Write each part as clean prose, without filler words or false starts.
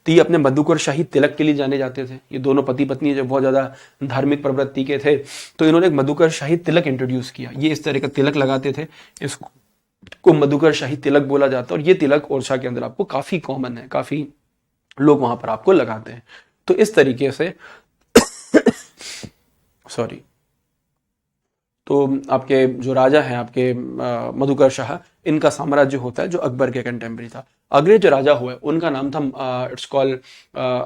तो ये अपने मधुकर शाही तिलक के लिए जाने जाते थे। ये दोनों पति पत्नी जो बहुत ज्यादा धार्मिक प्रवृत्ति के थे, तो इन्होंने एक मधुकर शाही तिलक इंट्रोड्यूस किया। ये इस तरह का तिलक लगाते थे, इसको मधुकर शाही तिलक बोला जाता है। और ये तिलक ओरछा के अंदर आपको काफी कॉमन है, काफी लोग वहां पर आपको लगाते हैं। तो इस तरीके से सॉरी, तो आपके जो राजा हैं आपके मधुकर शाह, इनका साम्राज्य होता है जो अकबर के कंटेम्प्रेरी था। अगले जो राजा हुए उनका नाम था इट्स कॉल्ड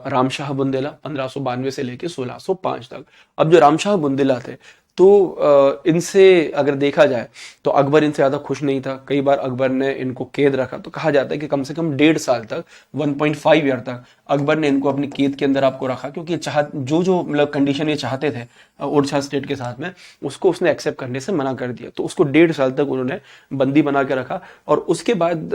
रामशाह बुंदेला, 1592 से लेके 1605 तक। अब जो रामशाह बुंदेला थे, तो इनसे अगर देखा जाए तो अकबर इनसे ज्यादा खुश नहीं था। कई बार अकबर ने इनको कैद रखा, तो कहा जाता है कि कम से कम 1.5 साल तक, 1.5 ईयर तक अकबर ने इनको अपनी कैद के अंदर आपको रखा, क्योंकि जो मतलब कंडीशन ये चाहते थे ओडिशा स्टेट के साथ में, उसको उसने एक्सेप्ट करने से मना कर दिया। तो उसको 1.5 साल तक उन्होंने बंदी बना के रखा। और उसके बाद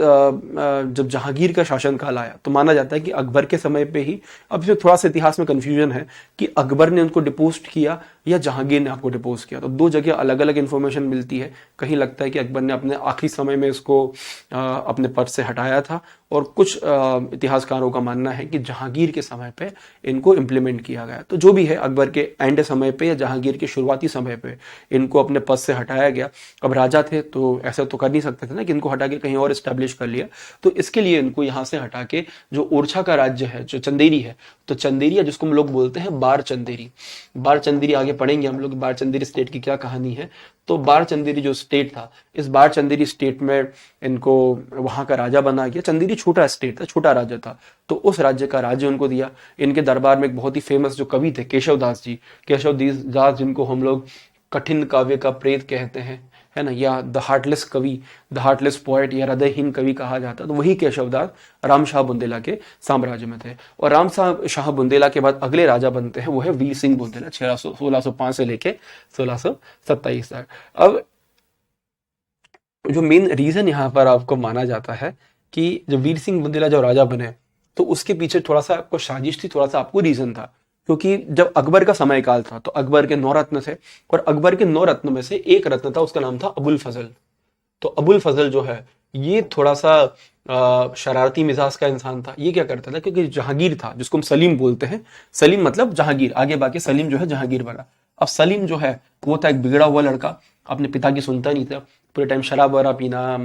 जब जहांगीर का शासनकाल आया, तो माना जाता है कि अकबर के समय पे ही, अब इसमें थोड़ा सा इतिहास में कंफ्यूजन है कि अकबर ने उनको डिपोस्ट किया या जहांगीर ने आपको डिपोज किया। तो दो जगह अलग अलग इंफॉर्मेशन मिलती है। कहीं लगता है कि अकबर ने अपने आखिरी समय में इसको अपने पद से हटाया था, और कुछ इतिहासकारों का मानना है कि जहांगीर के समय पे इनको इम्प्लीमेंट किया गया। तो जो भी है, अकबर के एंड समय पे या जहांगीर के शुरुआती समय पे इनको अपने पद से हटाया गया। अब राजा थे तो ऐसा तो कर नहीं सकते थे ना कि इनको हटा के कहीं और एस्टेब्लिश कर लिया। तो इसके लिए इनको यहाँ से हटा के जो ओरछा का राज्य है, जो चंदेरी है, तो चंदेरिया जिसको हम लोग बोलते हैं बार चंदेरी, बार चंदेरी आगे पढ़ेंगे हम लोग बार चंदेरी स्टेट की क्या कहानी है। तो बार चंदेरी जो स्टेट था, इस बार चंदेरी स्टेट में इनको वहां का राजा बना गया। चंदेरी छोटा स्टेट था, छोटा राज्य था, तो उस राज्य का राज्य उनको दिया। इनके दरबार में एक बहुत ही फेमस जो कवि थे केशव दास जी, केशव दास जिनको हम लोग कठिन काव्य का प्रेत कहते हैं, है ना, या द हार्टलेस कवि, द हार्टलेस पोएट या हृदयहीन कवि कहा जाता, तो वही केशवदास रामशाह बुंदेला के साम्राज्य में थे। और रामशाह बुंदेला के बाद अगले राजा बनते हैं वो है वीर सिंह बुंदेला, 1605 से लेके 1627 तक। अब जो मेन रीजन यहाँ पर आपको माना जाता है कि जब वीर सिंह बुंदेला जो राजा बने, तो उसके पीछे थोड़ा सा आपको साजिश थी, थोड़ा सा आपको रीजन था। क्योंकि जब अकबर का समय काल था, तो अकबर के 9 रत्न थे, और अकबर के 9 रत्न में से एक रत्न था, उसका नाम था अबुल फजल। तो अबुल फजल जो है, ये थोड़ा सा शरारती मिजाज का इंसान था। ये क्या करता था, क्योंकि जहांगीर था, जिसको हम सलीम बोलते हैं, सलीम मतलब जहांगीर, आगे बाकी सलीम जो है जहांगीर बना। अब सलीम जो है वो था एक बिगड़ा हुआ लड़का, अपने पिता की सुनता नहीं था, पूरे टाइम शराब वगैरह पीना,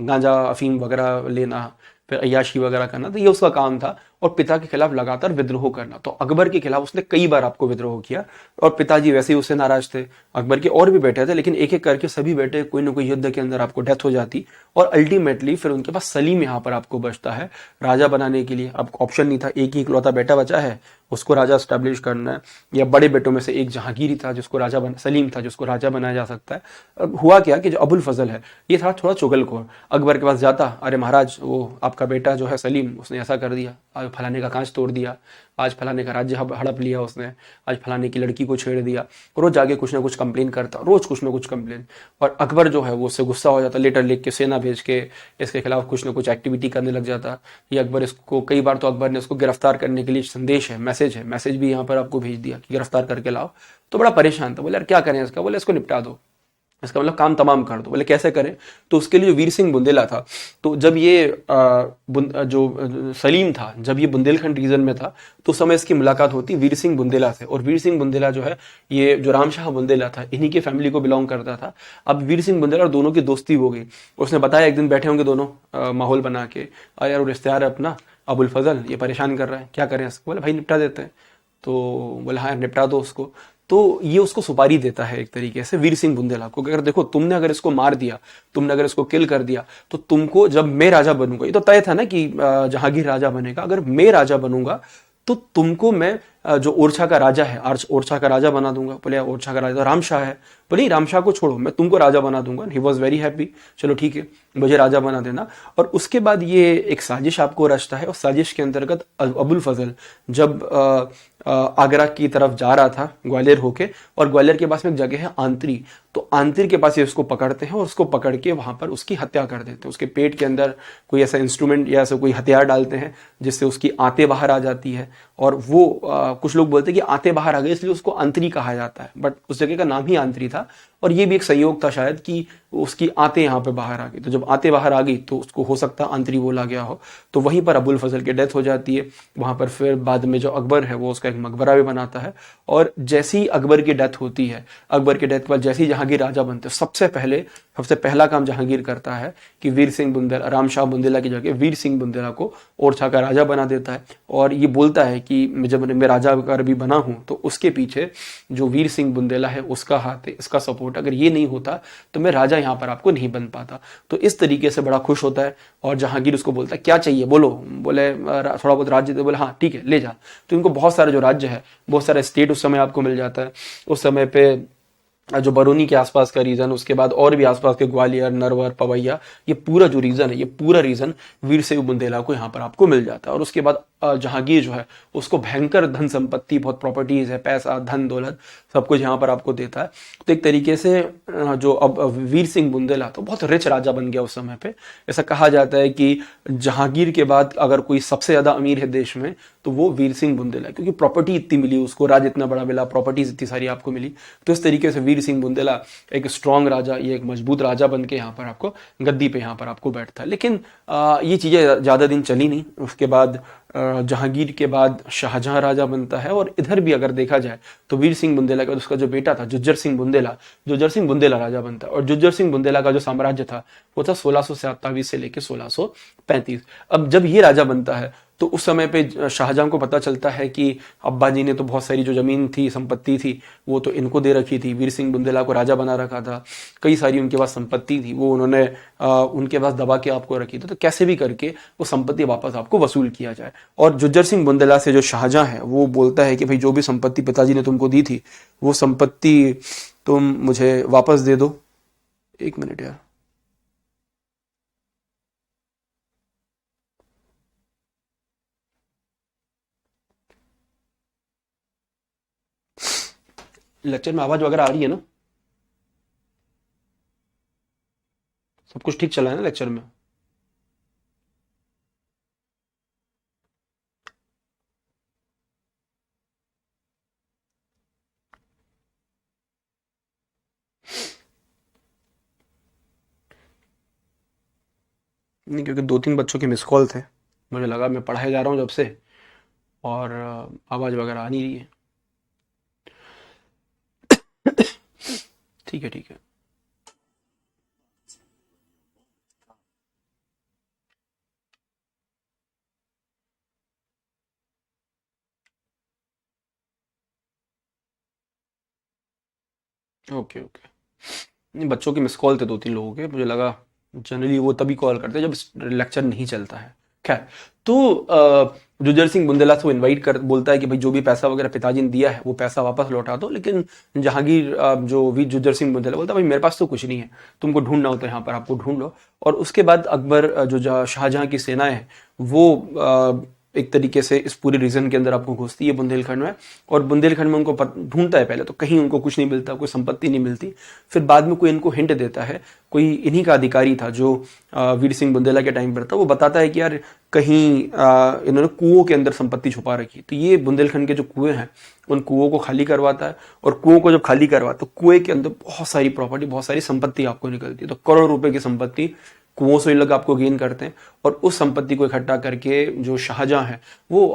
गांजा अफीम वगैरह लेना, फिर अय्याशी वगैरह करना, तो ये उसका काम था। और पिता के खिलाफ लगातार विद्रोह करना। तो अकबर के खिलाफ उसने कई बार आपको विद्रोह किया, और पिताजी वैसे ही उससे नाराज थे। अकबर के और भी बेटे थे, लेकिन एक एक करके सभी बेटे कोई ना कोई युद्ध के अंदर आपको डेथ हो जाती, और अल्टीमेटली फिर उनके पास सलीम यहाँ पर आपको बचता है राजा बनाने के लिए। अब ऑप्शन नहीं था, एक ही इकलौता बेटा बचा है, उसको राजा स्टैब्लिश करना है, या बड़े बेटों में से एक जहांगीर था जिसको राजा सलीम था जिसको राजा बनाया जा सकता है। अब हुआ क्या कि जो अबुल फजल है, ये था थोड़ा चुगलखोर। अकबर के पास जाता, अरे महाराज वो आपका बेटा जो है सलीम, उसने ऐसा कर दिया, आज फलाने का कांच तोड़ दिया, आज फलाने का राज्य हड़प लिया उसने, आज फलाने की लड़की को छेड़ दिया। रोज जाके कुछ ना कुछ कंप्लेन करता, रोज कुछ ना कुछ कंप्लेन। और अकबर जो है वो उससे गुस्सा हो जाता, लेटर लिख के सेना भेज के इसके खिलाफ कुछ ना कुछ एक्टिविटी करने लग जाता। ये अकबर इसको कई बार, तो अकबर ने उसको गिरफ्तार करने के लिए संदेश है, मैसेज भी यहाँ पर आपको भेज दिया कि गिरफ्तार करके लाओ। तो बड़ा परेशान था, बोले यार क्या करें इसका, बोले इसको निपटा दो, इसका मतलब काम तमाम कर दो। बोले कैसे करें, तो उसके लिए जो वीर सिंह बुंदेला था, तो जब ये जो सलीम था, जब ये बुंदेलखंड रीजन में था, तो उस समय इसकी मुलाकात होती वीर सिंह बुंदेला से। और वीर सिंह बुंदेला जो है, ये जो रामशाह बुंदेला था, इन्हीं के फैमिली को बिलोंग करता था। अब वीर सिंह बुंदेला और दोनों की दोस्ती हो गई। उसने बताया, एक दिन बैठे होंगे दोनों माहौल बना के, अरे यार वो रिश्तेदार है अपना अबुल फजल, ये परेशान कर रहा है, क्या करें इसको। बोले भाई निपटा देते हैं। तो बोला हाँ निपटा दो उसको। तो ये उसको सुपारी देता है एक तरीके से वीर सिंह बुंदेला को, अगर देखो तुमने अगर इसको मार दिया, तुमने अगर इसको किल कर दिया, तो तुमको जब मैं राजा बनूंगा, ये तो तय था ना कि जहांगीर राजा बनेगा, अगर मैं राजा बनूंगा तो तुमको मैं जो ओरछा का राजा है, ओरछा का राजा बना दूंगा। बोले ओरछा का राजा रामशाह है। बोले रामशाह को छोड़ो, मैं तुमको राजा बना दूंगा। ही वॉज वेरी हैप्पी, चलो ठीक है मुझे राजा बना देना। और उसके बाद ये एक साजिश आपको रचता है, और साजिश के अंतर्गत अबुल फजल जब आगरा की तरफ जा रहा था ग्वालियर होके, और ग्वालियर के पास में एक जगह है आंतरी, तो आंतरी के पास ये उसको पकड़ते हैं, और उसको पकड़ के वहां पर उसकी हत्या कर देते हैं। उसके पेट के अंदर कोई ऐसा इंस्ट्रूमेंट या ऐसा कोई हथियार डालते हैं जिससे उसकी आंतें बाहर आ जाती है, और वो कुछ लोग बोलते हैं कि आते बाहर आ गए इसलिए उसको आंतरी कहा जाता है, बट उस जगह का नाम ही आंतरी था और ये भी एक संयोग था शायद कि उसकी आते यहाँ पे बाहर आ गई। तो जब आते बाहर आ गई तो उसको हो सकता है आंतरी बोला गया हो। तो वहीं पर अबुल फजल की डेथ हो जाती है। वहां पर फिर बाद में जो अकबर है वो उसका एक मकबरा भी बनाता है। और जैसे ही अकबर की डेथ होती है, अकबर की डेथ के बाद जैसे ही जहांगीर राजा बनते हैं, सबसे पहला काम जहांगीर करता है कि वीर सिंह बुंदेला, राम शाह बुंदेला की जगह वीर सिंह बुंदेला को ओरछा का राजा बना देता है। और ये बोलता है कि जब मैं राजा अगर भी बना हूं तो उसके पीछे जो वीर सिंह बुंदेला है उसका हाथ है, इसका सपोर्ट, अगर ये नहीं होता तो मैं राजा यहाँ पर आपको नहीं बन पाता। तो इस तरीके से बड़ा खुश होता है और जहांगीर उसको बोलता है क्या चाहिए बोलो, बोले थोड़ा बहुत राज्य दे, बोले हाँ ठीक है ले जा। तो इनको बहुत सारे जो राज्य है, बहुत सारा स्टेट उस समय आपको मिल जाता है। उस समय पे जो बरौनी के आसपास का रीजन, उसके बाद और भी आसपास के ग्वालियर, नरवर, पवैया, ये पूरा जो रीजन है, ये पूरा रीजन वीर सिंह बुंदेला को यहाँ पर आपको मिल जाता है। और उसके बाद जहांगीर जो है उसको भयंकर धन संपत्ति, बहुत प्रॉपर्टीज है, पैसा, धन दौलत, सब कुछ यहाँ पर आपको देता है। तो एक तरीके से जो अब वीर सिंह बुंदेला तो बहुत रिच राजा बन गया उस समय पे। ऐसा कहा जाता है कि जहांगीर के बाद अगर कोई सबसे ज्यादा अमीर है देश में तो वो वीर सिंह बुंदेला, क्योंकि प्रॉपर्टी इतनी मिली उसको, राज इतना बड़ा मिला, प्रॉपर्टीज इतनी सारी आपको मिली। तो इस तरीके से वीर सिंह बुंदेला एक स्ट्रांग राजा, ये एक मजबूत राजा बन के यहाँ पर आपको गद्दी पे यहाँ पर आपको बैठता है। लेकिन ये चीजें ज्यादा दिन चली नहीं। उसके बाद जहांगीर के बाद शाहजहां राजा बनता है। और इधर भी अगर देखा जाए तो वीर सिंह बुंदेला के बाद उसका जो बेटा था जुज्जर सिंह बुंदेला राजा बनता है। और जुज्जर सिंह बुंदेला का जो साम्राज्य था वो था 1627 से लेकर 1635। अब जब ये राजा बनता है तो उस समय पे शाहजहां को पता चलता है कि अब्बा जी ने तो बहुत सारी जो जमीन थी, संपत्ति थी, वो तो इनको दे रखी थी, वीर सिंह बुंदेला को राजा बना रखा था, कई सारी उनके पास संपत्ति थी, वो उन्होंने उनके पास दबा के आपको रखी थी। तो कैसे भी करके वो संपत्ति वापस आपको वसूल किया जाए। और जुज्जर सिंह बुंदेला से जो शाहजहां है वो बोलता है कि भाई जो भी संपत्ति पिताजी ने तुमको दी थी वो संपत्ति तुम मुझे वापस दे दो। एक मिनट यार, लेक्चर में आवाज वगैरह आ रही है ना? सब कुछ ठीक चला है ना लेक्चर में? नहीं, क्योंकि दो तीन बच्चों के मिस कॉल थे, मुझे लगा मैं पढ़ाए जा रहा हूँ जब से और आवाज वगैरह आ नहीं रही है। ठीक है ठीक है। Okay okay. नहीं, बच्चों के मिस कॉल थे दो तीन लोगों के, मुझे लगा जनरली वो तभी कॉल करते हैं जब लेक्चर नहीं चलता है। खैर, तो जुजर सिंह बुंदेला से वो इनवाइट कर बोलता है कि भाई जो भी पैसा वगैरह पिताजी ने दिया है वो पैसा वापस लौटा दो। लेकिन जहांगीर जो वीर जुजर सिंह बुंदेला बोलता है भाई मेरे पास तो कुछ नहीं है, तुमको ढूंढना हो तो यहाँ पर आपको ढूंढ लो। और उसके बाद अकबर जो शाहजहां की सेनाएं हैं वो एक तरीके से इस पूरे रीजन के अंदर आपको घुसती है बुंदेलखंड में। और बुंदेलखंड में उनको ढूंढता है पहले तो, कहीं उनको कुछ नहीं मिलता, कोई संपत्ति नहीं मिलती। फिर बाद में कोई इनको हिंट देता है, कोई इन्हीं का अधिकारी था जो वीर सिंह बुंदेला के टाइम पर था, वो बताता है कि यार कहीं इन्होंने कुओं के अंदर संपत्ति छुपा रखी। तो ये बुंदेलखंड के जो कुएं हैं उन कुओं को खाली करवाता है। और कुओं को जब खाली करवाता है तो कुएं के अंदर बहुत सारी प्रॉपर्टी, बहुत सारी संपत्ति आपको निकलती है। तो करोड़ रुपए की संपत्ति कुओं से लोग आपको गेन करते हैं। और उस संपत्ति को इकट्ठा करके जो शाहजहां है वो